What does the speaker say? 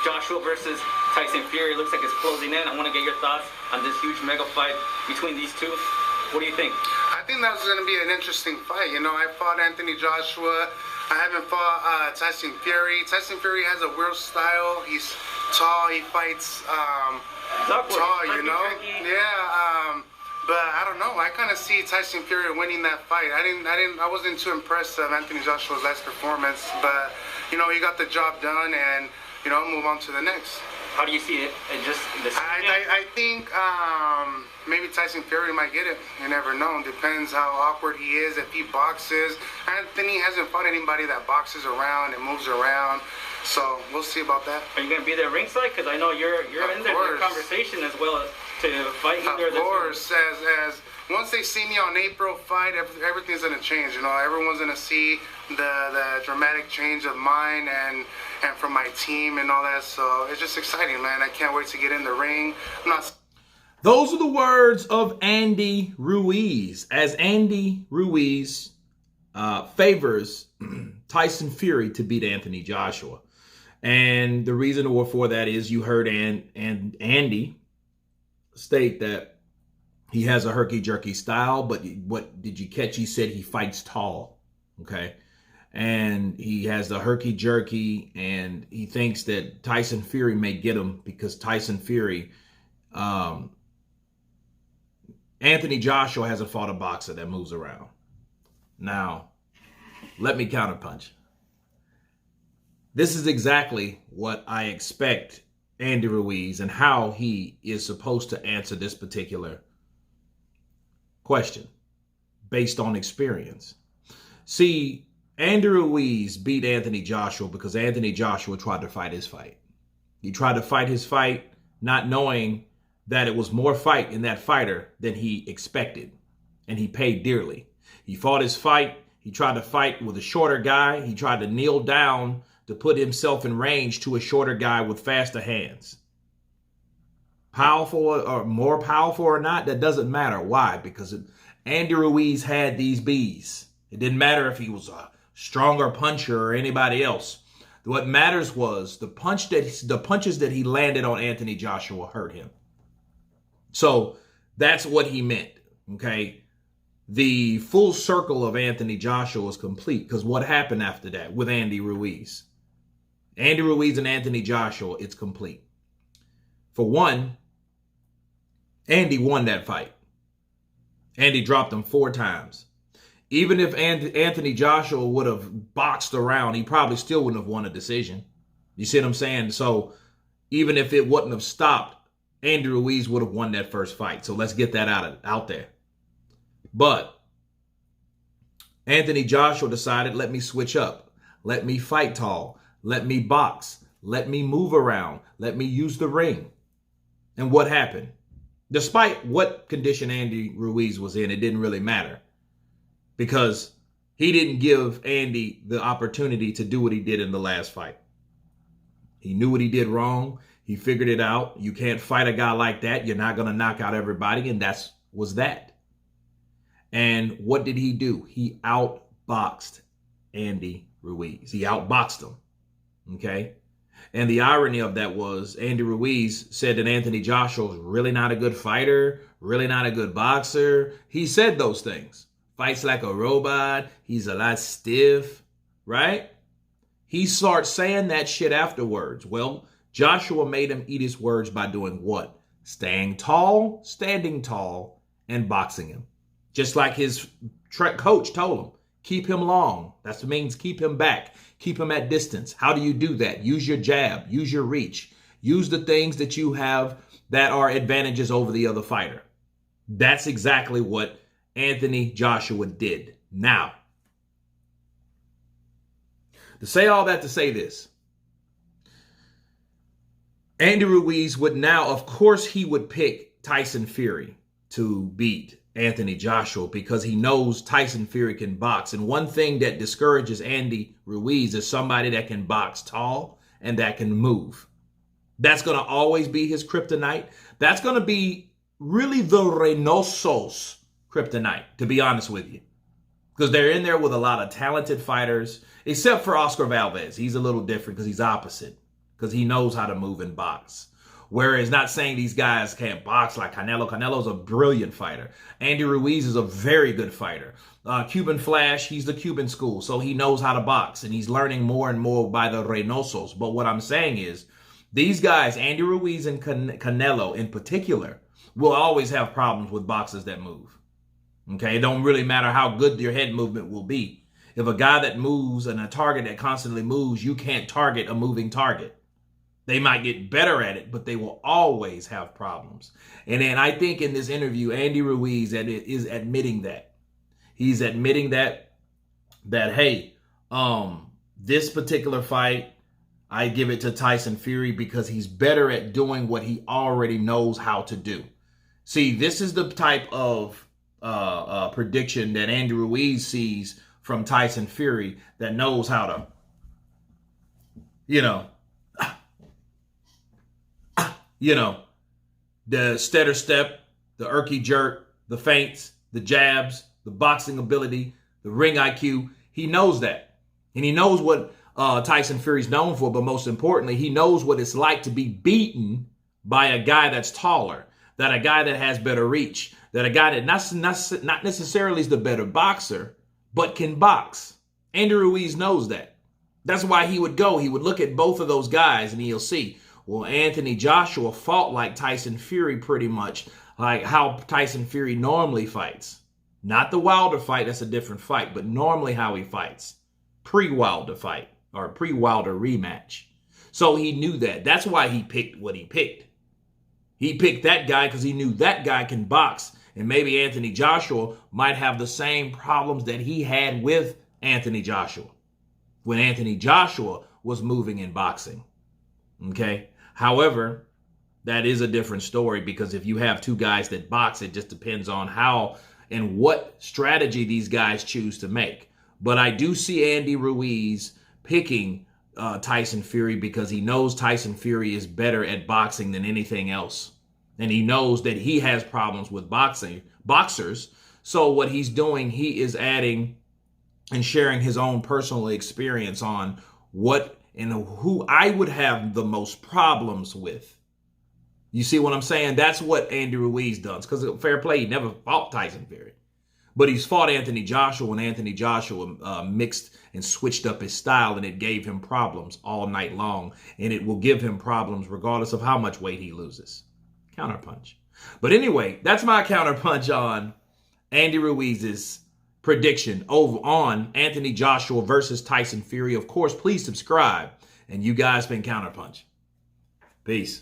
Joshua versus Tyson Fury looks like it's closing in. I want to get your thoughts on this huge mega fight between these two. What do you think? I think that's going to be an interesting fight. You know, I fought Anthony Joshua. I haven't fought Tyson Fury. Tyson Fury has a weird style. He's tall. He fights tall, you know? Yeah. But I don't know. I kind of see Tyson Fury winning that fight. I wasn't too impressed of Anthony Joshua's last performance, but you know, he got the job done, and you know, move on to the next. How do you see it? I think maybe Tyson Fury might get it. You never know. Depends how awkward he is. If he boxes, Anthony hasn't fought anybody that boxes around and moves around. So we'll see about that. Are you gonna be there ringside? Because I know you're in there in the conversation as well to fight either of the two. Of course, as once they see me on April fight, everything's gonna change. You know, everyone's gonna see the dramatic change of mine and from my team and all that. So it's just exciting, man. I can't wait to get in the ring. Those are the words of Andy Ruiz, as Andy Ruiz favors Tyson Fury to beat Anthony Joshua. And the reason for that is you heard Andy state that he has a herky-jerky style, but what did you catch? He said he fights tall, okay? And he has the herky-jerky, and he thinks that Tyson Fury may get him because Tyson Fury, Anthony Joshua hasn't fought a boxer that moves around. Now, let me counterpunch. This is exactly what I expect Andy Ruiz and how he is supposed to answer this particular question based on experience. See, Andy Ruiz beat Anthony Joshua because Anthony Joshua tried to fight his fight. He tried to fight his fight not knowing that it was more fight in that fighter than he expected, and he paid dearly. He fought his fight. He tried to fight with a shorter guy. He tried to kneel down to put himself in range to a shorter guy with faster hands. Powerful or more powerful or not, that doesn't matter. Why? Because Andy Ruiz had these bees. It didn't matter if he was a stronger puncher or anybody else. What matters was the punches that he landed on Anthony Joshua hurt him. So that's what he meant, okay? The full circle of Anthony Joshua was complete because what happened after that with Andy Ruiz? Andy Ruiz and Anthony Joshua, it's complete. For one, Andy won that fight. Andy dropped him 4 times. Even if Anthony Joshua would have boxed around, he probably still wouldn't have won a decision. You see what I'm saying? So even if it wouldn't have stopped, Andy Ruiz would have won that first fight. So let's get that out there. But Anthony Joshua decided, let me switch up. Let me fight tall. Let me box. Let me move around. Let me use the ring. And what happened? Despite what condition Andy Ruiz was in, it didn't really matter. Because he didn't give Andy the opportunity to do what he did in the last fight. He knew what he did wrong. He figured it out. You can't fight a guy like that. You're not going to knock out everybody. And that was that. And what did he do? He outboxed Andy Ruiz. He outboxed him. Okay? And the irony of that was Andy Ruiz said that Anthony Joshua was really not a good fighter, really not a good boxer. He said those things. Fights like a robot. He's a lot stiff, right? He starts saying that shit afterwards. Well, Joshua made him eat his words by doing what? Staying tall, standing tall, and boxing him. Just like his coach told him, keep him long. That means keep him back. Keep him at distance. How do you do that? Use your jab. Use your reach. Use the things that you have that are advantages over the other fighter. That's exactly what Anthony Joshua did. Now, to say all that to say this, Andy Ruiz would now, of course, he would pick Tyson Fury to beat Anthony Joshua because he knows Tyson Fury can box. And one thing that discourages Andy Ruiz is somebody that can box tall and that can move. That's going to always be his kryptonite. That's going to be really the Reynoso's kryptonite, to be honest with you. Because they're in there with a lot of talented fighters, except for Oscar Valdez. He's a little different because he's opposite. because he knows how to move and box. Whereas not saying these guys can't box like Canelo. Canelo's a brilliant fighter. Andy Ruiz is a very good fighter. Cuban Flash, he's the Cuban school, so he knows how to box, and he's learning more and more by the Reynosos. But what I'm saying is, these guys, Andy Ruiz and Canelo in particular, will always have problems with boxers that move. Okay, it don't really matter how good your head movement will be. If a guy that moves and a target that constantly moves, you can't target a moving target. They might get better at it, but they will always have problems. And then I think in this interview, Andy Ruiz is admitting that. He's admitting that hey, this particular fight, I give it to Tyson Fury because he's better at doing what he already knows how to do. See, this is the type of prediction that Andy Ruiz sees from Tyson Fury that knows how to, the stutter step, the erky jerk, the feints, the jabs, the boxing ability, the ring IQ. He knows that. And he knows what Tyson Fury's known for, but most importantly, he knows what it's like to be beaten by a guy that's taller, that a guy that has better reach, that a guy that not necessarily is the better boxer, but can box. Andy Ruiz knows that. That's why he would look at both of those guys and he'll see, well, Anthony Joshua fought like Tyson Fury pretty much, like how Tyson Fury normally fights. Not the Wilder fight, that's a different fight, but normally how he fights. Pre-Wilder fight or pre-Wilder rematch. So he knew that. That's why he picked what he picked. He picked that guy because he knew that guy can box. And maybe Anthony Joshua might have the same problems that he had with Anthony Joshua when Anthony Joshua was moving in boxing. Okay? However, that is a different story because if you have two guys that box, it just depends on how and what strategy these guys choose to make. But I do see Andy Ruiz picking Tyson Fury because he knows Tyson Fury is better at boxing than anything else. And he knows that he has problems with boxers. So what he's doing, he is adding and sharing his own personal experience on what and who I would have the most problems with. You see what I'm saying? That's what Andy Ruiz does. Because fair play, he never fought Tyson Fury. But he's fought Anthony Joshua when Anthony Joshua mixed and switched up his style, and it gave him problems all night long. And it will give him problems regardless of how much weight he loses. Counterpunch. But anyway, that's my counterpunch on Andy Ruiz's prediction over on Anthony Joshua versus Tyson Fury. Of course, please subscribe. And you guys been Counterpunch. Peace.